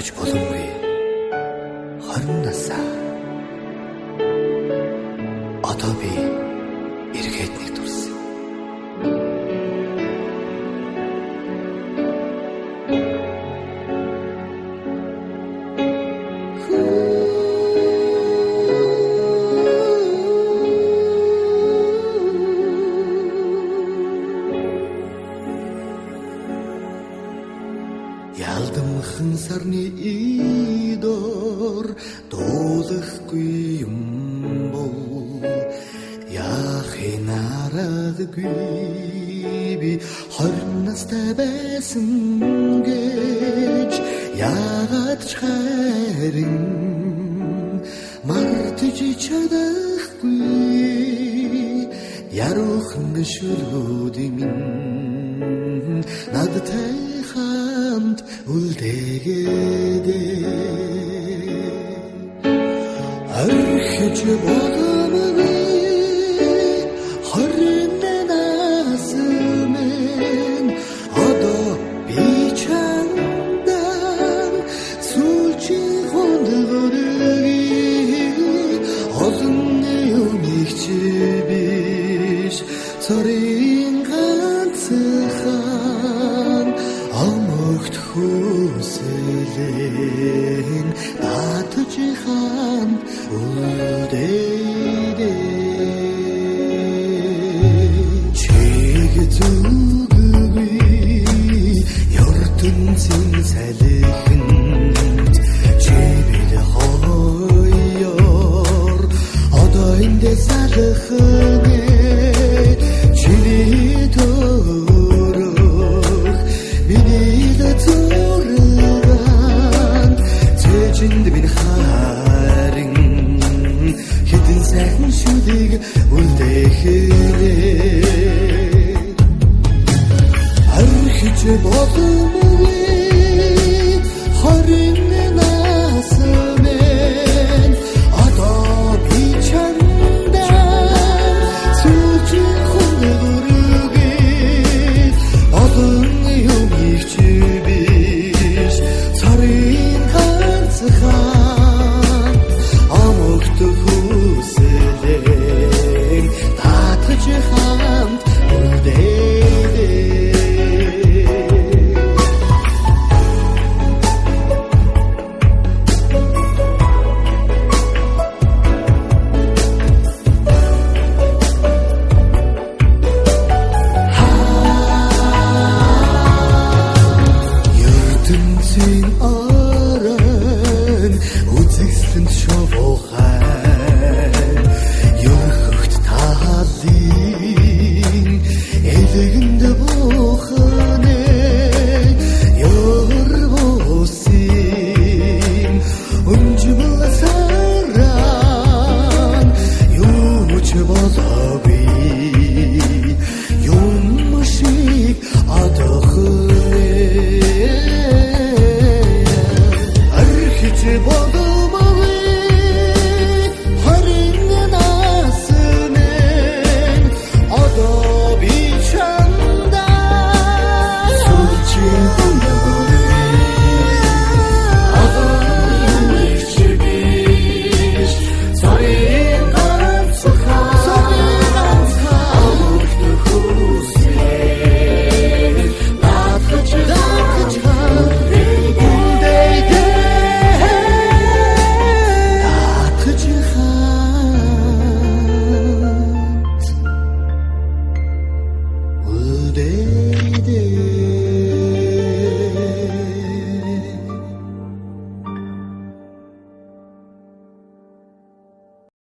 өнгөрөөж боломгүй 20 насаа. Одоо би эргээд нэг төрсөн. Ялдамхан сарны идор дуулахгүй юм бол яахын аргагүй би 20 настай байсан гэж яагаад ч харин мартаж чадахгүй яруухан шүлгүүдийн минь надтай хамт үлдээгээд архиж боломгүй 20 нас минь одоо би чамдан сүүлчийн хондгорыг олон юмыг чи биш цорын ганцхан амогт хүсэлэн татж хамт үлдээдээ чиг зүггүй ертөнцийн салхинд чибид хойёор одоо эндэ салхины чиний төрөх миний зурган цэжинд минь харин хэдэн сайхан шүлэг үлдээхээ архиж боломгүй 20 нас минь одоо би чамдан сүүлчийн хондгорыг олон юмыг чи биш царийн ганцхан амогт хүсэлэн татж хамт